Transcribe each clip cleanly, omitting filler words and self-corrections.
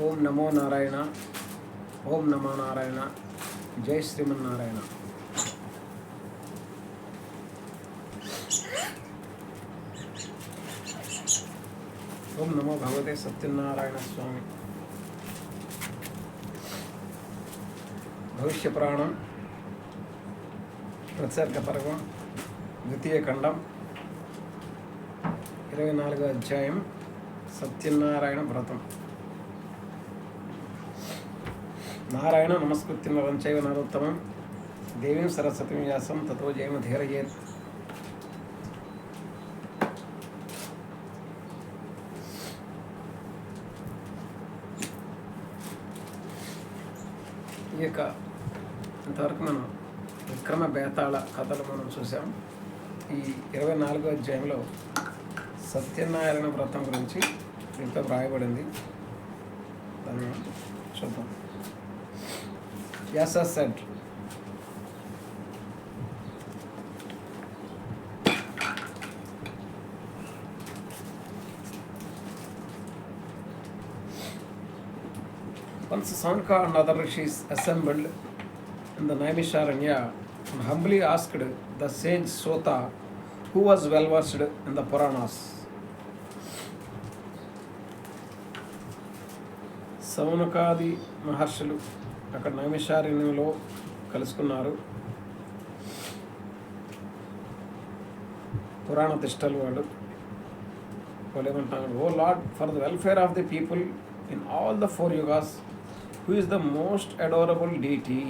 ఓం నమో నారాయణ. ఓం నమో నారాయణ. జై శ్రీమన్నారాయణ. ఓం నమో భగవతే సత్యనారాయణ స్వామి. భవిష్య పురాణం ప్రత్సర్గ పర్వం ద్వితీయ ఖండం 24వ అధ్యాయం సత్యనారాయణ వ్రతం. నారాయణ నమస్కృత్య నరం చైవ నరోత్తమం దేవీం సరస్వతిం వ్యాసం తతో జయముదీరయేత్. ఈ యొక్క ఇంతవరకు మనం విక్రమ బేతాళ కథలు మనం చూసాం. ఈ 24వ అధ్యాయంలో సత్యనారాయణ వ్రతం గురించి దీంతో వ్రాయబడింది. దాన్ని చూద్దాం. Vyasa said, once Sanka and other rishis assembled in the Naimisharanya and humbly asked the sage Sota, who was well versed in the Puranas. సౌనకాది మహర్షులు అక్కడ నైమిషారణ్యంలో కలుసుకున్నారు. పురాణ తిష్టలు వాళ్ళు ఏమంటున్నారు, O lord, for the welfare of the people in all the 4 yugas, who is the most adorable deity.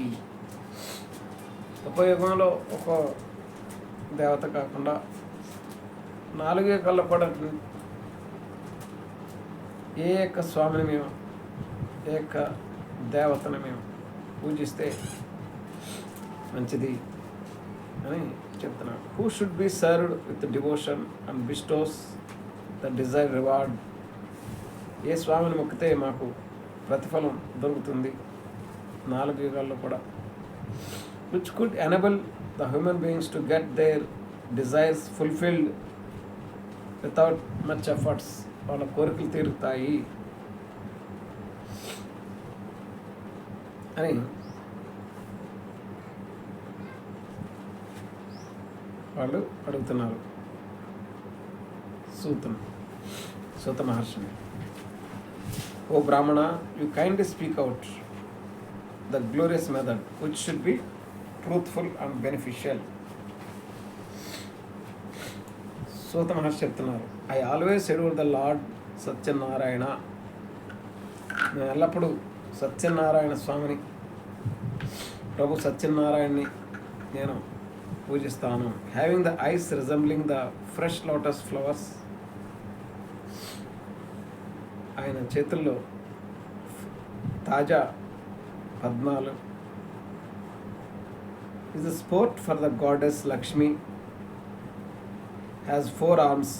ఒక యుగంలో ఒక దేవత కాకుండా 4 యుగాల్లో కూడా ఏ యొక్క స్వామిని మేము, ఏ యొక్క దేవతను మేము పూజిస్తే మంచిది అని చెప్తున్నాడు. Who should be served with devotion and bestows the desire reward. ఏ స్వామిని మొక్కితే మాకు ప్రతిఫలం దొరుకుతుంది 4 యుగాల్లో కూడా. Which could enable the human beings to get their desires fulfilled without much efforts. వాళ్ళ కోరికలు తీరుతాయి అని వాళ్ళు అడుగుతున్నారు సూత మహర్షిని. O Brahmana, you kindly speak out the glorious method which should be truthful and beneficial. Suta Maharshi చెప్తున్నారు, I always adore the lord Satyanarayana. నేను ఎల్లప్పుడూ సత్యనారాయణ స్వామిని, ప్రభు సత్యనారాయణని నేను పూజిస్తాను. Having the eyes resembling the fresh lotus flowers. ఆయన చేతుల్లో తాజా పద్మాలు. Is a sport for the goddess Lakshmi. Has 4 arms.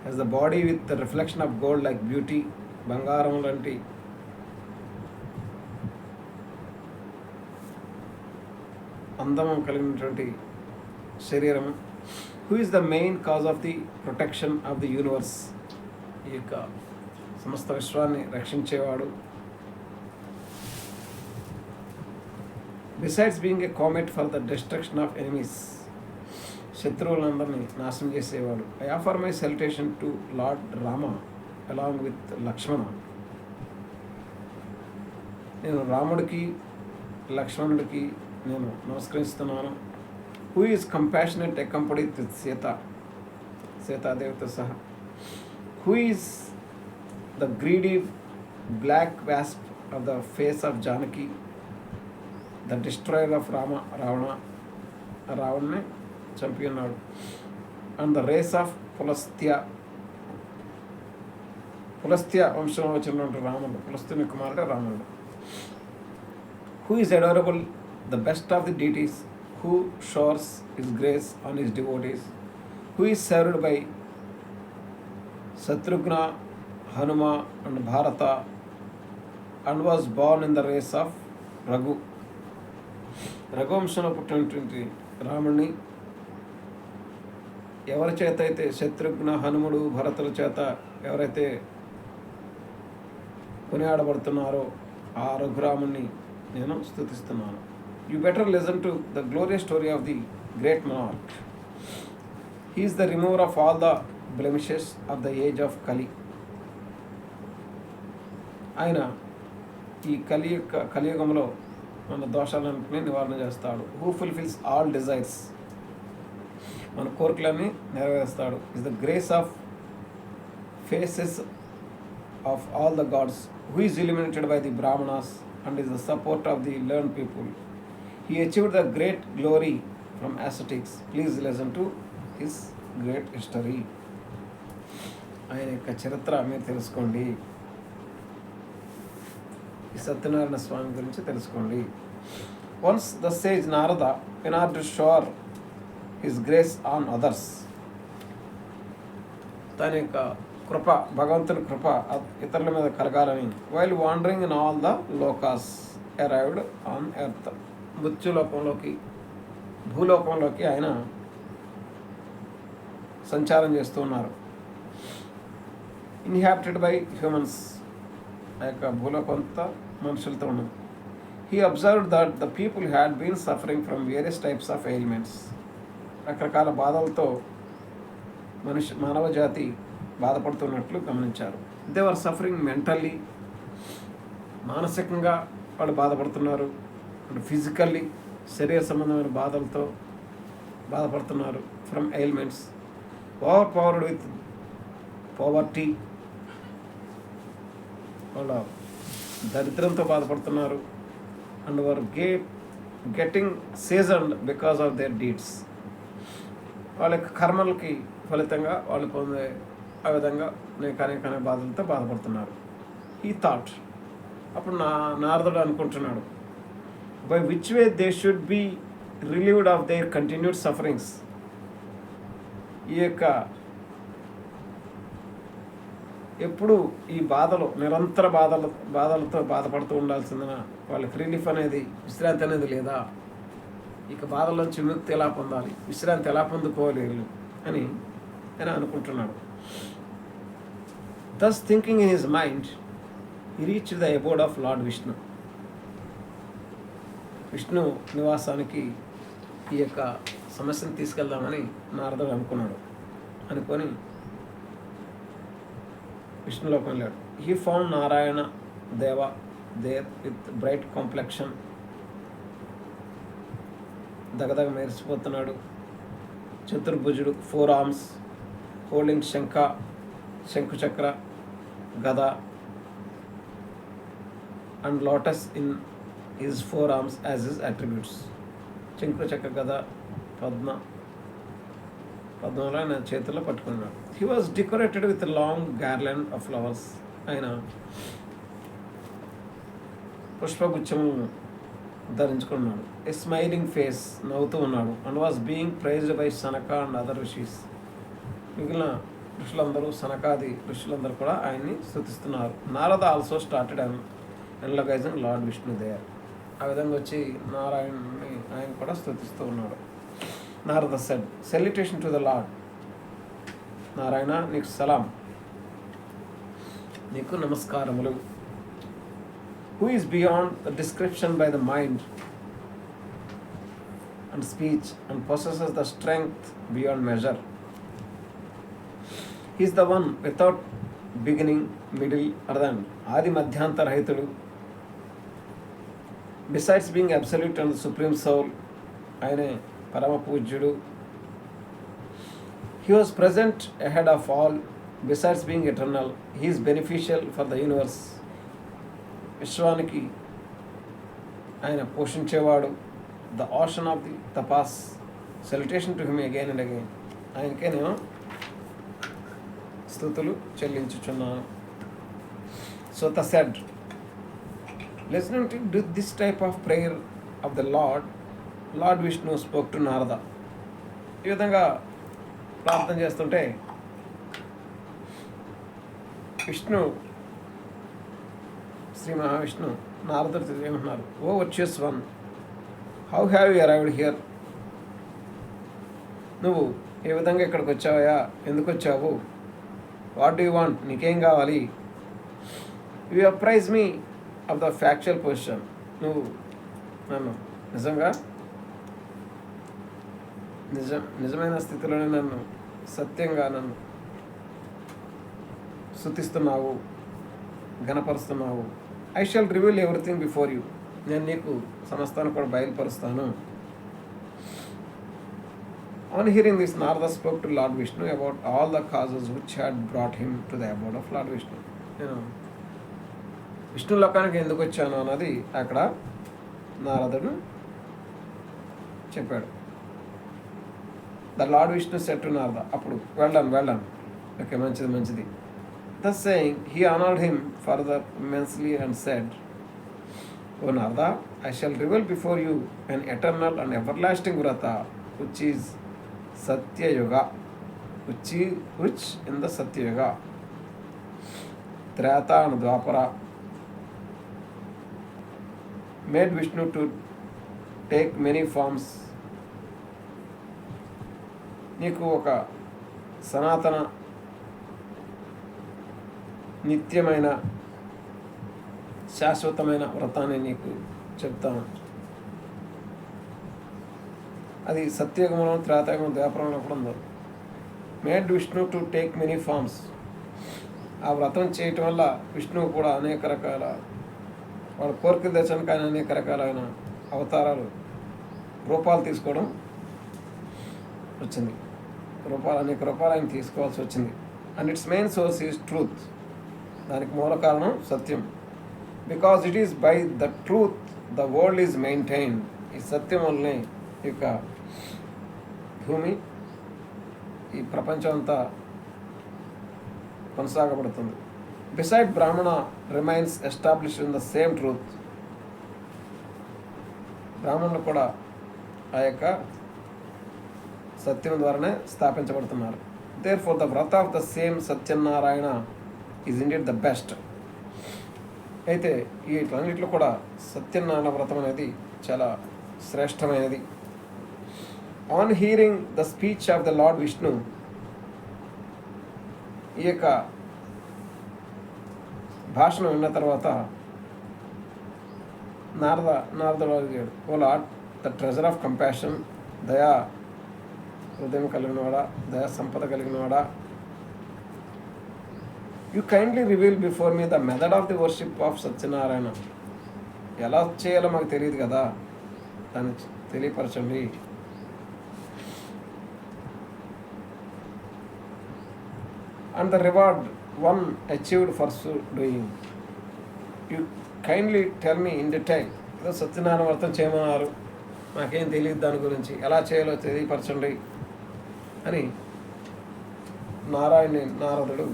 Has the body with the reflection of gold like beauty. బంగారం లాంటి అందము కలిగినటువంటి శరీరం. Who is the main cause of the protection of the universe. ఈ యొక్క సమస్త విశ్వాన్ని రక్షించేవాడు. Besides being a comet for the destruction of enemies. శత్రువులందరినీ నాశనం చేసేవాడు. I offer my salutation to lord Rama along with Lakshmana. నేను రాముడికి లక్ష్మణుడికి నేను నమస్కరిస్తున్నాను. Who is compassionate accompanied with సీతాదేవితో సహా. Who is the greedy black wasp of the face of Janaki, the destroyer of రావణ్ని చంపి ఉన్నాడు. And the race of Pulastya వంశంలో వచ్చినటువంటి రాముడు, పులస్తుని కుమారుడు రాముడు. Who is adorable, the best of the deities, who showers his grace on his devotees, who is served by Satrughna, Hanuma and Bharata, and was born in the race of Raghu. రఘువంశంలో పుట్టినటువంటి రాముడిని ఎవరి చేత అయితే శత్రుఘ్న, హనుముడు, భరతుల చేత ఎవరైతే కొనియాడబడుతున్నారో ఆ రఘురాముణ్ణి నేను స్తుతిస్తున్నాను. You better listen to the glorious story of the great monarch. He is the remover of all the blemishes of the age of Kali. ఆయన ఈ కలియుగంలో మన దోషాలన్నింటినీ నివారణ చేస్తాడు. హూ ఫుల్ఫిల్స్ ఆల్ డిజైర్స్, మన కోరికలన్నీ నెరవేరుస్తాడు. Is the grace of faces of all the gods, who is illuminated by the Brahmanas and is the support of the learn people. He achieved the great glory from ascetics. Please listen to his great history. ఆయన యొక్క చరిత్ర మీరు తెలుసుకోండి. ఈ సత్యనారాయణ స్వామి గురించి తెలుసుకోండి. Once the sage Narada in order to shower his grace on others, తన యొక్క కృప, భగవంతుని కృప ఇతరుల మీద కలగాలని, while wandering in all the lokas arrived on earth, భూలోకంలోకి ఆయన సంచారం చేస్తూ ఉన్నారు. ఇన్హాబిటెడ్ బై హ్యూమన్స్, ఆ యొక్క భూలోకంతా మనుషులతో ఉన్నది. He observed that the people had been suffering from various types of ailments, రకరకాల బాధలతో మానవ జాతి బాధపడుతున్నట్లు గమనించారు. దే వర్ సఫరింగ్ మెంటల్లీ, మానసికంగా వాళ్ళు బాధపడుతున్నారు. ఫిజికల్లీ, శరీర సంబంధమైన బాధలతో బాధపడుతున్నారు. From ailments, over powered with poverty, వాళ్ళ దరిద్రంతో బాధపడుతున్నారు. And were getting seasoned because of their deeds, వాళ్ళ యొక్క కర్మలకి ఫలితంగా వాళ్ళు పొందే ఆ విధంగా అనేక బాధలతో బాధపడుతున్నారు. ఈ థాట్, అప్పుడు నారదుడు అనుకుంటున్నాడు, by which way they should be relieved of their continued sufferings. ఈ యొక్క ఎప్పుడు ఈ బాధలు, నిరంతర బాధలతో బాధపడుతూ ఉండాల్సిందిన వాళ్ళకి రిలీఫ్ అనేది, విశ్రాంతి అనేది లేదా? ఇక బాధల నుంచి విముక్తి ఎలా పొందాలి, విశ్రాంతి ఎలా పొందుకోవాలి అని ఆయన అనుకుంటున్నాడు. Thus thinking in his mind, he reached the abode of Lord Vishnu. Vishnu నివాసానికి ఈ యొక్క సమస్యను తీసుకెళ్దామని నారదుడు అనుకొని విష్ణులోకి వెళ్ళాడు. హీ ఫౌండ్ నారాయణ దేవ దేర్ విత్ బ్రైట్ కాంప్లెక్షన్, దగదగ మెరిసిపోతున్నాడు. చతుర్భుజుడు, 4 arms, holding shankuchakra, gada and lotus in his 4 arms as his attributes. శంకుచక్ర, గద, పద్మంలో ఆయన చేతుల్లో పట్టుకున్నాడు. He was decorated with long garland of flowers, ఆయన పుష్పగుచ్చములను ధరించుకున్నాడు. ఏ స్మైలింగ్ ఫేస్, నవ్వుతూ ఉన్నాడు. And was being praised by Sanaka and other rishis. మిగిలిన ఋషులందరూ, సనకాది ఋషులందరూ కూడా ఆయన్ని స్తుతిస్తున్నారు. Narada also started eulogizing lord Vishnu there. ఆ విధంగా వచ్చి నారాయణని ఆయన కూడా స్తుతిస్తూ ఉన్నాడు. Narada said, salutation to the lord. Narayana, నీకు సలాం, నీకు నమస్కారములు. Who is beyond the description by the mind and speech and possesses the strength beyond measure. He is the one without beginning, middle or the end. ఆది మధ్యాంతరహితుడు. Besides being absolute and supreme soul, ఆయనే పరమ పూజ్యుడు. He was present ahead of all. Besides being eternal, he is beneficial for the universe. విశ్వానికి ఆయన పోషించేవాడు. The ocean of the tapas. Salutation to him again and again. ఆయనకే నేను స్తుతులు చెల్లించుచున్నాను. Sota said, listening to this type of prayer of the Lord Vishnu spoke to Narada. ఈ విధంగా ప్రార్థన చేస్తుంటే శ్రీ మహావిష్ణు నారదుడితో ఏమంటున్నారు, O virtuous one, how have you arrived here? నువ్వు ఏ విధంగా ఇక్కడికి వచ్చావయా? ఎందుకు వచ్చావు? What do you want? నీకేం కావాలి? You apprise me of the factual position. నువ్వు నన్ను నిజంగా నిజమైన స్థితిలోనే నన్ను సత్యంగా నన్ను స్తుతిస్తున్నావు, ఘనపరుస్తున్నావు. I shall reveal everything before you. నేను నీకు సమస్తాన్ని కూడా బయలుపరుస్తాను. On hearing this Narada spoke to lord Vishnu about all the causes which had brought him to the about of lord Vishnu. నేను విష్ణు లోకానికి ఎందుకు వచ్చాను అన్నది అక్కడ నారదుడు చెప్పాడు. The lord Vishnu set to Narada. అప్పుడు వెళ్ళాను. ఓకే, మంచిది. Thus saying, he honored him further immensely and said, O Narada, I shall reveal before you an eternal and everlasting Vrata, which is Satya Yoga, which in the Satya Yoga, Treta and Dwapara, made Vishnu to take many forms. నీకు ఒక సనాతన నిత్యమైన శాశ్వతమైన వ్రతాన్ని నీకు చెప్తాను. అది సత్యయుగంలో, త్రేతాయుగం, ద్వాపరంలో కూడా ఉందో. Made Vishnu to take many forms. ఆ వ్రతం చేయటం వల్ల విష్ణువు కూడా అనేక రకాల వాళ్ళ కోరికలు తెచ్చడానికి ఆయన అనేక రకాలైన అవతారాలు, రూపాలు తీసుకోవడం వచ్చింది. అనేక రూపాలు ఆయన తీసుకోవాల్సి వచ్చింది. And its main source is truth. దానికి మూల కారణం సత్యం. Because it is by the truth the world is maintained. ఈ సత్యం వల్లనే ఈ యొక్క భూమి, ఈ ప్రపంచం అంతా కొనసాగబడుతుంది. Beside Brahmana remains established in the same truth. బ్రాహ్మణులు కూడా ఆ యొక్క సత్యం ద్వారానే స్థాపించబడుతున్నారు. Therefore, the vrata of the same Satyanarayana is indeed the best. అయితే వీటన్నిటిలో కూడా సత్యనారాయణ వ్రతం అనేది చాలా శ్రేష్టమైనది. On hearing the speech of the lord Vishnu, ఈ యొక్క భాషను విన్న తర్వాత నారదుడు అడిగాడు, O lord, the treasure of compassion, దయా హృదయం కలిగినవాడా, దయా సంపద కలిగినవాడా, you kindly reveal before me the method of the worship of Satyanarayana. ఎలా చేయాలో మాకు తెలియదు కదా, దాన్ని తెలియపరచండి. And the reward one achieved for so doing. You kindly tell me in detail. ఏదో సత్యనారాయణ వ్రతం చేయమన్నారు, నాకేం తెలియదు దాని గురించి, ఎలా చేయాలో తెలియపరచండి అని నారదుడు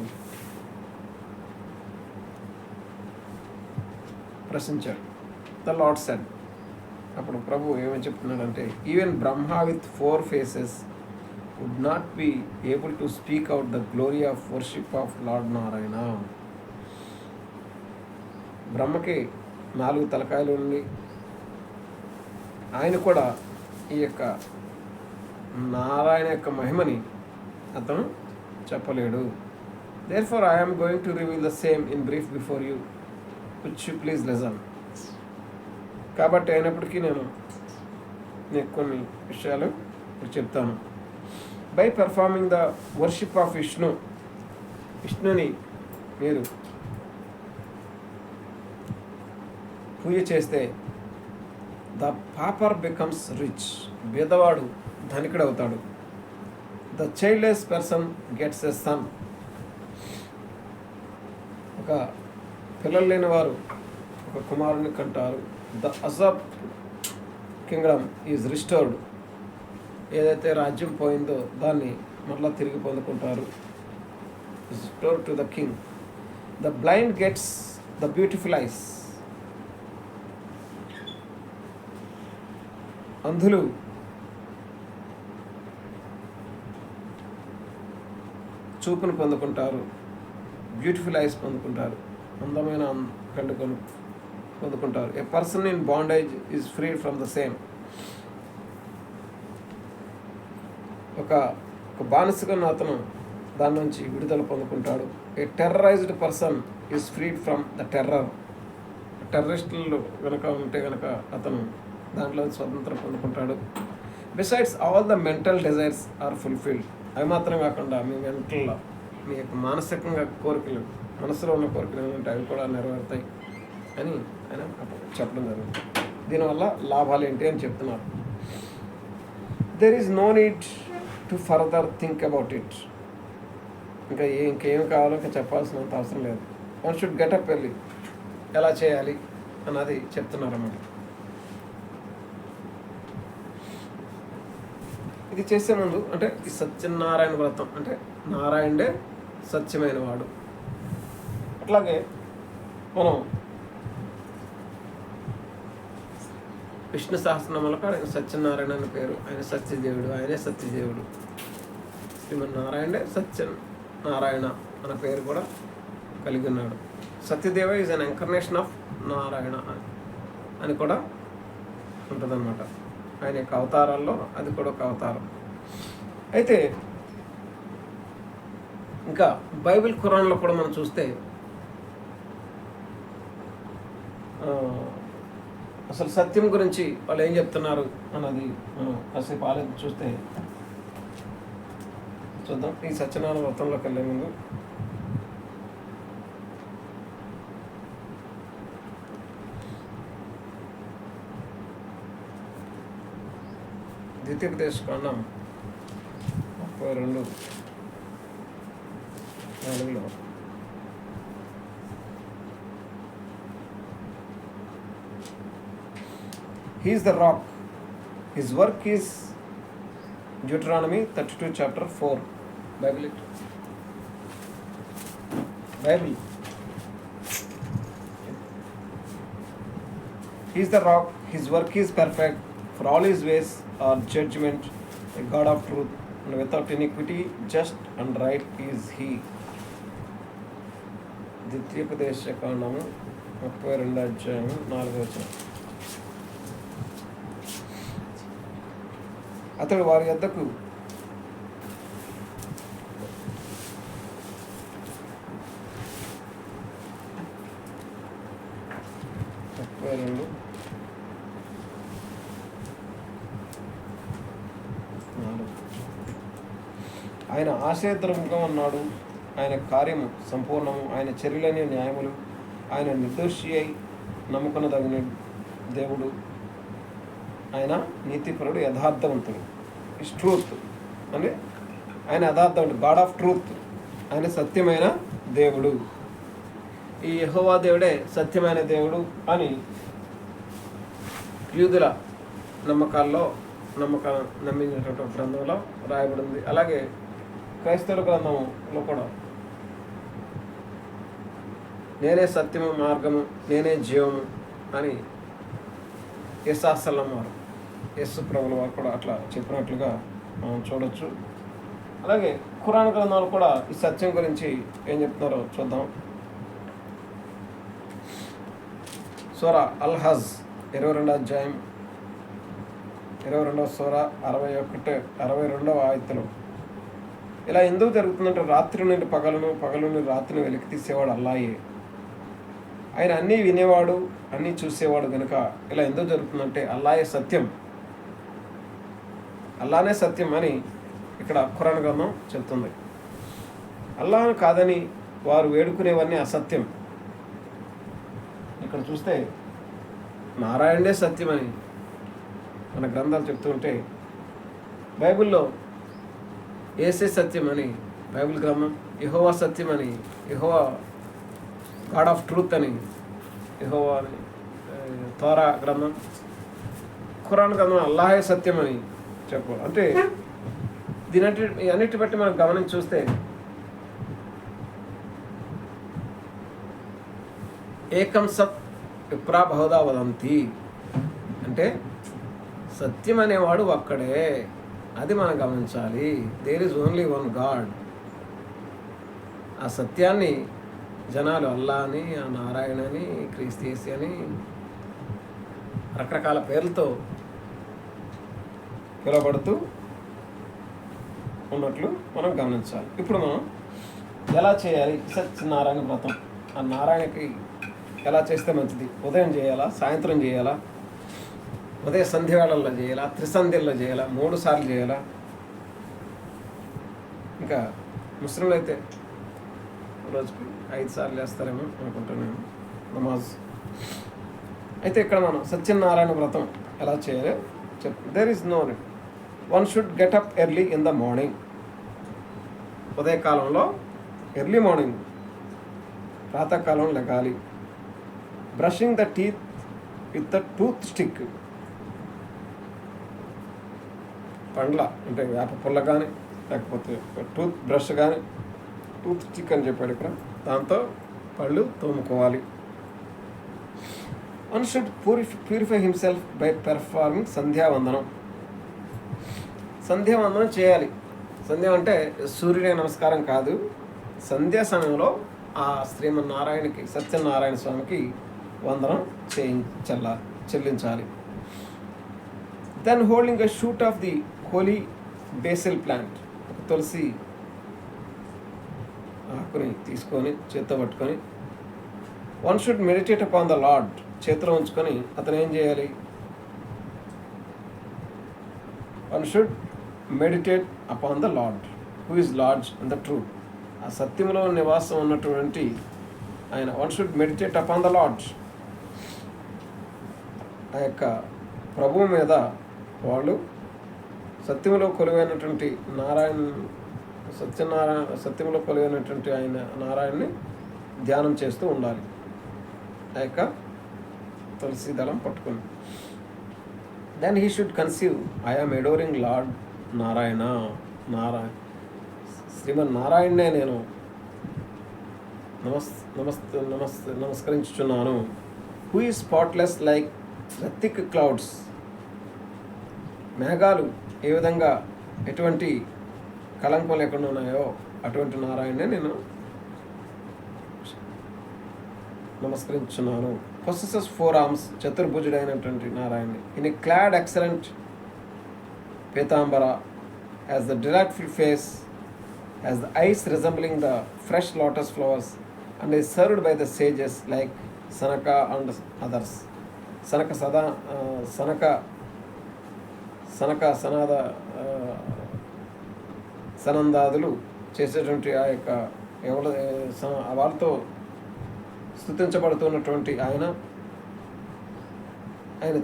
ప్రశ్నించాడు. The lord said. అప్పుడు ప్రభు ఏమని చెప్తున్నాడంటే, even Brahma with 4 faces would not be able to speak out the glory of worship of lord Narayana. బ్రహ్మకి 4 తలకాయలు ఉండి ఆయన కూడా ఈ యొక్క నారాయణ యొక్క మహిమని అతను చెప్పలేడు. Therefore, I am going to reveal the same in brief before you, which you please listen. కాబట్టి అయినప్పటికీ నేను నీకు కొన్ని విషయాలు ఇప్పుడు చెప్తాను. By performing the worship of Vishnu, విష్ణుని మీరు పూజ చేస్తే ద పాపర్ బికమ్స్ రిచ్, బీదవాడు ధనికుడు అవుతాడు. The childless person gets a son, ఒక పిల్లలు లేని వారు ఒక కుమారుని కంటారు. ద అజబ్ కింగ్డమ్ ఈజ్ రిస్టోర్డ్, ఏదైతే రాజ్యం పోయిందో దాన్ని మరలా తిరిగి పొందుకుంటారు. Restored to the king. The blind gets the beautiful eyes, అంధులు చూపును పొందుకుంటారు, బ్యూటిఫుల్ ఐస్ పొందుకుంటారు, అందమైన కళ్ళు పొందుకుంటారు. A person in bondage is free from the same. ఒక బానిసగా అతను దాని నుంచి విడుదల పొందుకుంటాడు. A terrorized person is freed from the terror. టెర్రరిస్టులు కనుక ఉంటే కనుక అతను దాంట్లో స్వతంత్రం పొందుకుంటాడు. Besides all the mental desires are fulfilled. అవి మాత్రం కాకుండా మీ మెంటల్లో మీ యొక్క మానసికంగా కోరికలు, మనసులో ఉన్న కోరికలు ఏమంటే అవి కూడా నెరవేరుతాయి అని ఆయన చెప్పడం జరుగుతుంది. దీనివల్ల లాభాలు ఏంటి అని చెప్తున్నారు. There is no need to further think about it. ఇంకేం కావాలో ఇంకా చెప్పాల్సినంత అవసరం లేదు. One should get up early. ఎలా చేయాలి అన్నది చెప్తున్నారన్నమాట. ఇది చేసే ముందు అంటే ఈ సత్యనారాయణ వ్రతం అంటే నారాయణుడే సత్యమైన వాడు. అట్లాగే మనం విష్ణు సహస్రనామంలో ఆయన సత్యనారాయణ అని పేరు. ఆయన సత్యదేవుడు, ఆయనే సత్యదేవుడు. శ్రీమన్నారాయణే సత్యనారాయణ అన్న పేరు కూడా కలిగి ఉన్నాడు. Satyadeva is an incarnation of Narayana అని కూడా ఉంటుందన్నమాట. ఆయన యొక్క అవతారాల్లో అది కూడా ఒక అవతారం. అయితే ఇంకా బైబిల్ ఖురాన్లో కూడా మనం చూస్తే అసలు సత్యం గురించి వాళ్ళు ఏం చెప్తున్నారు అన్నది మనం కాసేపు ఆలోచించి చూస్తే చూద్దాం. ఈ సత్యనారాయణ వ్రతంలోకి వెళ్ళే ముందు ద్వితీయోపదేశకాండం 32:4 He is the rock. His work is Deuteronomy 32 chapter 4. Bible. He is the rock. His work is perfect. For all his ways are judgment. A God of truth and without iniquity, just and right is he. ద్వితీయోపదేశకాండము 32:4. అతడు వారి యొద్దకు ఆయన ఆశ్రయద్రముగా ఉన్నాడు. ఆయన కార్యము సంపూర్ణము. ఆయన చర్యలని న్యాయములు. ఆయన నిర్దోషి అయి నమ్ముకున్నదగిన దేవుడు. ఆయన నీతిపరుడు, యథార్థవంతుడు. ఇస్ ట్రూత్ అని ఆయన యథార్థవంతుడు, గాడ్ ఆఫ్ ట్రూత్. ఆయన సత్యమైన దేవుడు. ఈ యెహోవా దేవుడే సత్యమైన దేవుడు అని యూదుల నమ్మినటువంటి గ్రంథంలో రాయబడింది. అలాగే క్రైస్తవుల గ్రంథంలో కూడా నేనే సత్యము, మార్గము, నేనే జీవము అని యేసు వారు, యేసు ప్రభుల వారు కూడా అట్లా చెప్పినట్లుగా మనం చూడొచ్చు. అలాగే ఖురాన్ గ్రంథంలో కూడా ఈ సత్యం గురించి ఏం చెప్తున్నారో చూద్దాం. సూరా అల్ హజ్ 22వ అధ్యాయం 22వ సూరా 62వ ఆయతులు ఇలా ఎందుకు జరుగుతుందంటే రాత్రి నుండి పగలను, పగలు నుండి రాత్రిని వెలికి తీసేవాడు అల్లాయే. ఆయన అన్నీ వినేవాడు, అన్నీ చూసేవాడు కనుక ఇలా ఎందుకు జరుగుతుందంటే అల్లాయే సత్యం, అల్లానే సత్యం అని ఇక్కడ ఖురాన్ గ్రంథం చెప్తుంది. అల్లాను కాదని వారు వేడుకునేవన్నీ అసత్యం. ఇక్కడ చూస్తే నారాయణే సత్యం అని మన గ్రంథాలు చెప్తూ ఉంటే బైబిల్లో యేసే సత్యం అని బైబిల్ గ్రంథం, యెహోవా సత్యం అని, యెహోవా గాడ్ ఆఫ్ ట్రూత్ అని యెహోవా అని తోరా గ్రంథం, ఖురాన్ గ్రంథం అల్లాహే సత్యం అని చెప్పు. అంటే అన్నిటి బట్టి మనం గమనించి చూస్తే ఏకం సత్ విప్రా బహుదా వదంతి అంటే సత్యం అనేవాడు ఒక్కడే, అది మనం గమనించాలి. There is only one god. ఆ సత్యాన్ని జనాలు అల్లా అని, ఆ నారాయణ అని, క్రీస్తు అని రకరకాల పేర్లతో పిలువబడుతూ ఉన్నట్లు మనం గమనించాలి. ఇప్పుడు మనం ఎలా చేయాలి సత్యనారాయణ వ్రతం ఆ నారాయణకి ఎలా చేస్తే మంచిది? ఉదయం చేయాలా, సాయంత్రం చేయాలా, ఉదయ సంధ్యవేళల్లో చేయాలా, త్రిసంధ్యల్లో చేయాలా, 3 సార్లు చేయాలా? ఇంకా ముస్లింలు అయితే రోజుకి 5 సార్లు చేస్తారేమో అనుకుంటున్నాను నమాజ్. అయితే ఇక్కడ మనం సత్యనారాయణ వ్రతం ఎలా చేయాలి there is no need. One should get up early in the morning. ఉదయకాలంలో ఎర్లీ మార్నింగ్ ప్రాతకాలం లెగాలి. Brushing the teeth with the tooth stick. పండ్ల అంటే వేప పుల్ల కానీ లేకపోతే టూత్ బ్రష్ కానీ, టూత్ స్టిక్ అని చెప్పాడు ఇక్కడ, దాంతో పళ్ళు తోముకోవాలి. One should purify himself by performing Sandhyavandanam. సంధ్యావందనం చేయాలి. సంధ్య అంటే సూర్యుడి నమస్కారం కాదు. సంధ్యా సమయంలో ఆ శ్రీమన్నారాయణకి, సత్యనారాయణ స్వామికి వందనం చెల్లించాలి. Then holding a shoot of the holy basil plant. తులసి ఆకుని తీసుకొని చేత్తో పట్టుకొని, one should meditate upon the lord. చేతిలో ఉంచుకొని అతను ఏం చేయాలి? One should meditate upon the lord who is lord in the truth. ఆ సత్యంలో నివాసం ఉన్నటువంటి ఆయన. One should meditate upon the lord. ఆ యొక్క ప్రభువు మీద వాళ్ళు సత్యంలో కొలువైనటువంటి సత్యంలో కొలువైనటువంటి ఆయన నారాయణని ధ్యానం చేస్తూ ఉండాలి. ఆ యొక్క తులసి దళం పట్టుకుని. Then he should conceive I am adoring lord Narayana. శ్రీమన్నారాయణనే నేను నమస్కరించుచున్నాను. Who is spotless like thick clouds. మేఘాలు ఏ విధంగా ఎటువంటి కలంకం లేకుండా ఉన్నాయో అటువంటి నారాయణనే నేను నమస్కరించున్నాను. Possesses 4 arms. చతుర్భుజుడైనటువంటి నారాయణని. In a clad excellent pitambara, as the delightful face, as the eyes resembling the fresh lotus flowers, and is served by the sages like Sanaka and others. సనందాదులు చేసేటువంటి ఆ యొక్క వాళ్ళతో స్తుతించబడుతున్నటువంటి ఆయన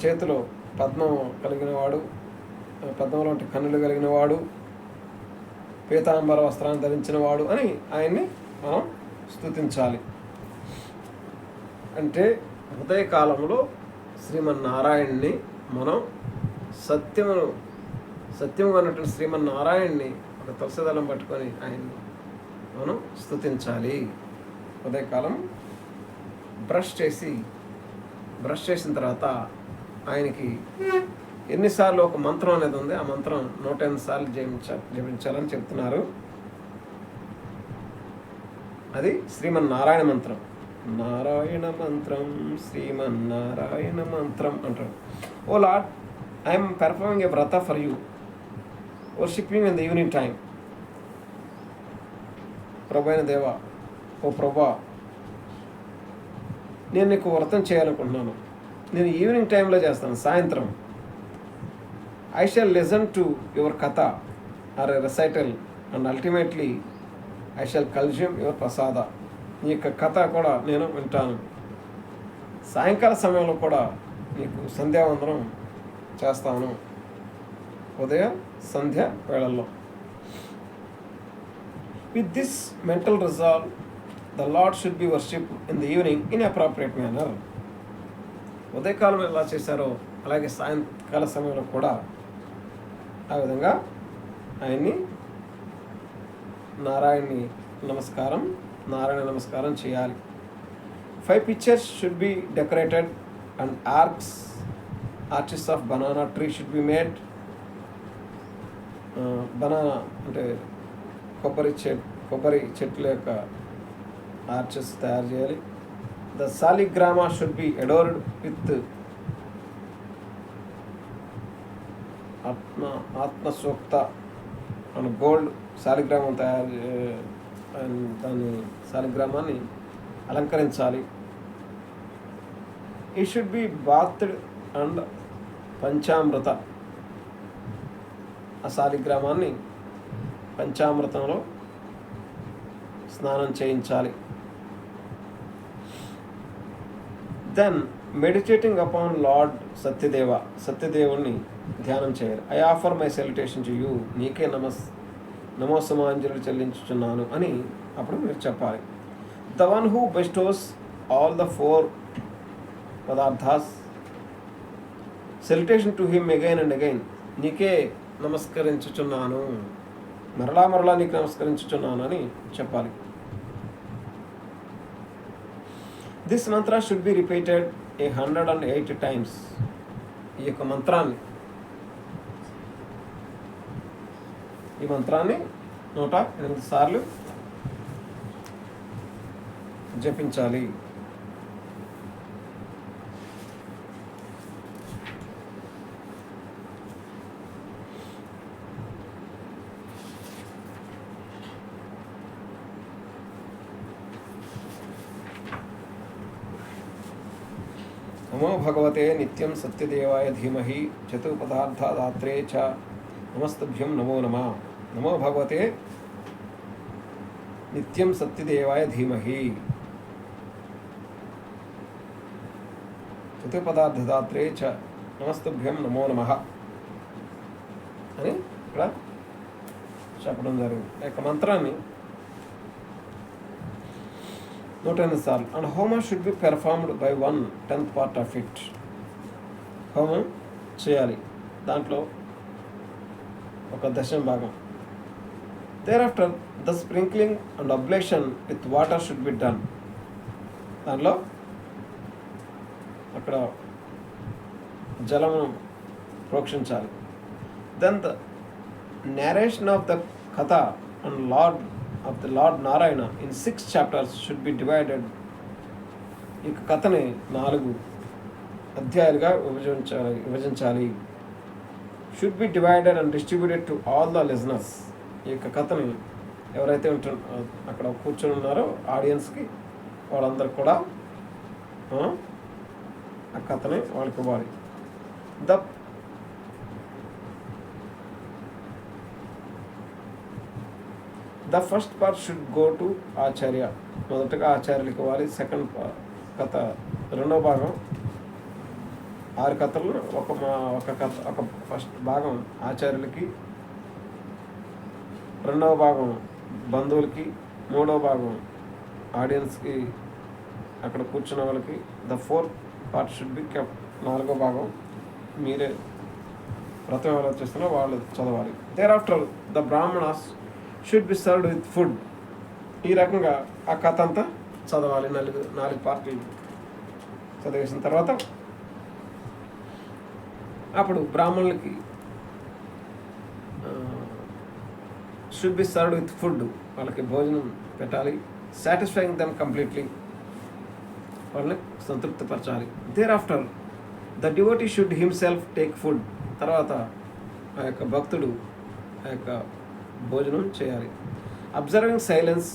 చేతిలో పద్మం కలిగినవాడు, పద్మం లాంటి కన్నులు కలిగినవాడు, పీతాంబర వస్త్రాన్ని ధరించినవాడు అని ఆయన్ని మనం స్తుతించాలి. అంటే ఉదయకాలంలో శ్రీమన్నారాయణ్ణి మనం సత్యము అన్నటువంటి శ్రీమన్నారాయణ్ణి ఒక తులసిదళం పట్టుకొని ఆయన్ని మనం స్తుతించాలి. ఉదయకాలం బ్రష్ చేసిన తర్వాత ఆయనకి ఎన్నిసార్లు ఒక మంత్రం అనేది ఉంది, ఆ మంత్రం 108 సార్లు జపించాలని చెప్తున్నారు. అది శ్రీమన్నారాయణ మంత్రం. నారాయణ మంత్రం, శ్రీమన్నారాయణ మంత్రం అంటారు. ఓ లార్డ్, ఐఎమ్ పెర్ఫార్మింగ్ ఏ వ్రత for you, worshipping in the evening time. ప్రభైన దేవా, ఓ ప్రభా, నేను నీకు వ్రతం చేయాలనుకుంటున్నాను. నేను ఈవినింగ్ టైంలో చేస్తాను, సాయంత్రం. I shall listen to your katha or a recital and ultimately I shall consume your prasada. నీ యొక్క కథ కూడా నేను వింటాను. సాయంకాల సమయంలో కూడా నీకు సంధ్యావందనం చేస్తాను, ఉదయ సంధ్య వేళల్లో. With this mental resolve the Lord should be worshipped in the evening in appropriate manner. ఉదయకాలం ఎలా చేశారో అలాగే సాయంకాల సమయంలో కూడా ఆ విధంగా ఆయన్ని నారాయణ నమస్కారం చేయాలి. 5 pictures should be decorated and arches of banana tree should be made. Banana అంటే కొబ్బరి చెట్ల యొక్క ఆర్చెస్ తయారు చేయాలి. The saligrama should be adorned with Atmasukta and gold. సాలిగ్రామం దాని సాలిగ్రామాన్ని అలంకరించాలి. ఈ షుడ్ బి బాత్డ్ అండ్ పంచామృత, ఆ శాలిగ్రామాన్ని పంచామృతంలో స్నానం చేయించాలి. Then meditating upon lord Satyadeva, సత్యదేవుణ్ణి ధ్యానం చేయాలి. I offer my salutation to you, నీకే నమోసమాంజలు చెల్లించుచున్నాను అని అప్పుడు మీరు చెప్పాలి. The one who bestows all the 4 padarthas salutation to him again and again, నీకే నమస్కరించుచున్నాను, మరలా నీకు నమస్కరించుచున్నాను అని చెప్పాలి. This Mantra should be repeated 108 times. ఈ మంత్రాన్ని 108 సార్లు జపించాలి. నమో భగవతే నిత్యం సత్యదేవాయ ధీమహి చతుపదార్థదాత్రే చ నమస్తుభ్యం నమో నమః. నమో భగవతే నిత్యం సత్యదేవాయ ధీమహి చతుపదార్థదాత్రే చ నమస్తుభ్యం నమో నమః అని ఇక్కడ చెప్పడం జరిగింది. ఈ యొక్క మంత్రాన్ని 108 సార్లు. And homam should be performed by 1/10 part of it. హోమం చేయాలి, దాంట్లో 1/10 భాగం. Thereafter the sprinkling and ablation with water should be done. దాంట్లో అక్కడ జలమును ప్రోక్షించాలి. Then the narration of the katha and Lord Narayana in 6 chapters should be divided. ఈ కథని 4 అధ్యాయాలుగా విభజించాలి. Should be divided and distributed to all the listeners. ఈ యొక్క కథని ఎవరైతే అక్కడ కూర్చొని ఉన్నారో ఆడియన్స్కి, వాళ్ళందరికీ కూడా ఆ కథని వాళ్ళకి ఇవ్వాలి. The first part should go to Acharya. మొదటగా ఆచార్యులకి ఇవ్వాలి. సెకండ్ కథ, 2వ భాగం, 6 కథలు ఒక ఫస్ట్ భాగం ఆచార్యులకి, 2వ భాగం బంధువులకి, 3వ భాగం ఆడియన్స్కి, అక్కడ కూర్చున్న వాళ్ళకి. The 4th part should be kept. 4వ భాగం మీరే వ్రతం ఎవరైతే చేస్తున్నారో వాళ్ళు చదవాలి. Thereafter the Brahmanas should be served with food. ఈ రకంగా ఆ కథ అంతా చదవాలి. 4 పార్టీలు చదివేసిన తర్వాత అప్పుడు బ్రాహ్మణులకి should be served with food, వాళ్ళకి భోజనం పెట్టాలి. సాటిస్ఫైయింగ్ దెమ్ కంప్లీట్లీ, వాళ్ళని సంతృప్తిపరచాలి. Thereafter the devotee should himself take food. తర్వాత ఆ యొక్క భక్తుడు ఆ యొక్క భోజనం చేయాలి. అబ్జర్వింగ్ సైలెన్స్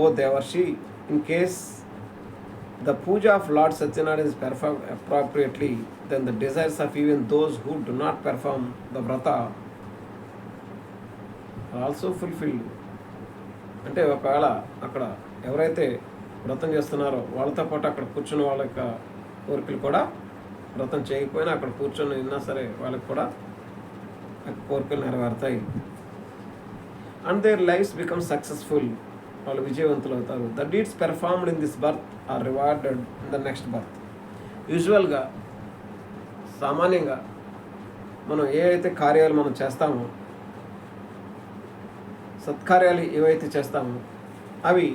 ఓ దేవర్షి, in case the puja of lord Satyanarayana is performed appropriately, then the desires of even those who do not perform the vrata are also fulfilled. అంటే ఒకవేళ అక్కడ ఎవరైతే వ్రతం చేస్తున్నారో వాళ్ళతో పాటు అక్కడ కూర్చున్న వాళ్ళ యొక్క కోరికలు కూడా, వ్రతం చేయకపోయినా అక్కడ కూర్చొని ఉన్నా సరే వాళ్ళకి కూడా కోరికలు నెరవేరుతాయి. And there lifes become successful, వాళ్ళు విజయవంతులు అవుతారు. The deeds performed in this birth are rewarded in the next birth. యూజువల్గా సామాన్యంగా మనం ఏవైతే కార్యాలు మనం చేస్తామో, సత్కార్యాలు ఏవైతే చేస్తామో అవి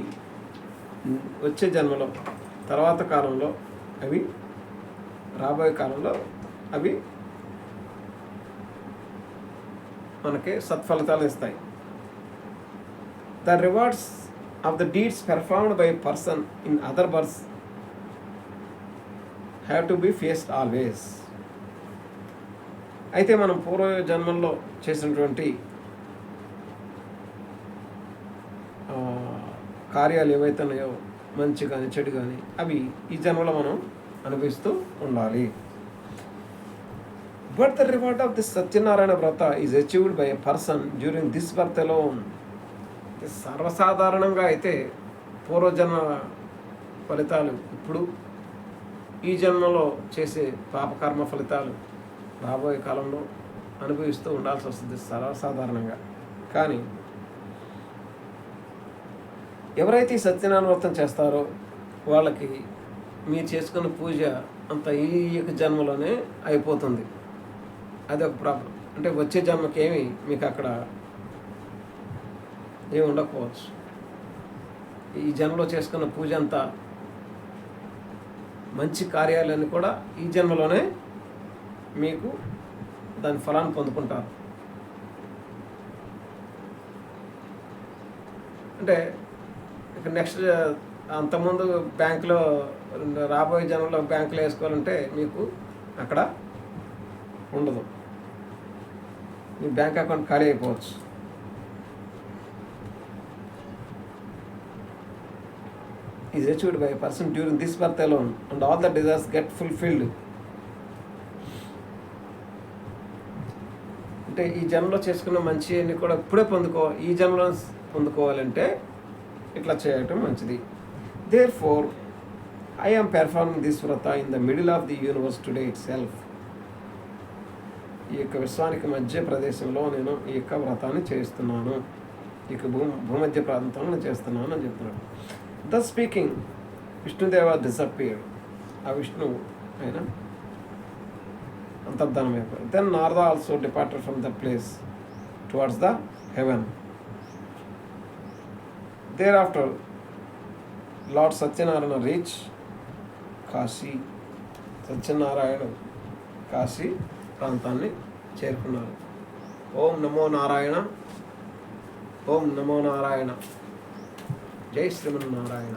వచ్చే జన్మలో, తర్వాత కాలంలో, అవి రాబోయే కాలంలో అవి మనకి సత్ఫలితాలు ఇస్తాయి. The rewards of the deeds performed by person in other births have to be faced always. అయితే మనం పూర్వ జన్మల్లో చేసినటువంటి కార్యాలు ఏవైతే ఉన్నాయో మంచి కానీ చెడు కానీ అవి ఈ జన్మలో మనం అనుభవిస్తూ ఉండాలి. But the reward of the Satyanarayana vrata is achieved by a person during this birth alone. సర్వసాధారణంగా అయితే పూర్వజన్మ ఫలితాలు ఇప్పుడు ఈ జన్మలో చేసే పాపకర్మ ఫలితాలు రాబోయే కాలంలో అనుభవిస్తూ ఉండాల్సి వస్తుంది సర్వసాధారణంగా. కానీ ఎవరైతే ఈ సత్యనారాయణ వ్రతం చేస్తారో వాళ్ళకి మీరు చేసుకున్న పూజ అంత ఈ యొక్క జన్మలోనే అయిపోతుంది. అది ఒక ప్రాబ్లం. అంటే వచ్చే జన్మకి ఏమి మీకు అక్కడ ఏమి ఉండకపోవచ్చు. ఈ జన్మలో చేసుకున్న పూజ అంతా మంచి కార్యాలన్నీ కూడా ఈ జన్మలోనే మీకు దాని ఫలాన్ని పొందుకుంటారు. అంటే ఇక నెక్స్ట్ అంతకుముందు బ్యాంకులో రాబోయే జన్మలో బ్యాంకులో వేసుకోవాలంటే మీకు అక్కడ ఉండదు. మీ బ్యాంక్ అకౌంట్ ఖాళీ అయిపోవచ్చు. Is achieved by person during this birth alone and all the desires get fulfilled. అంటే ఈ జన్మలో చేసుకున్న మంచి అన్ని కూడా ఇప్పుడే ఈ జన్మలో పొందుకోవాలంటే ఇట్లా చేయటం మంచిది. Therefore I am performing this vrata in the middle of the universe today itself. ఈ యొక్క విశ్వానికి మధ్య ప్రదేశంలో నేను ఈ యొక్క వ్రతాన్ని చేస్తున్నాను, ఈ యొక్క భూమధ్య ప్రాంతంలో చేస్తున్నాను అని చెప్తున్నాడు. The speaking Vishnudeva disappeared. ఆ విష్ణు ఆయన అంతర్ధానం అయిపోయాడు. Then Narada also departed from the place towards the heaven. Thereafter, Lord Satyanarayana reached Kashi. Satyanarayana Kashi ప్రాంతాన్ని చేరుకున్నారు. ఓం నమో నారాయణ, ఓం నమో నారాయణ, జై శ్రీమన్నారాయణ.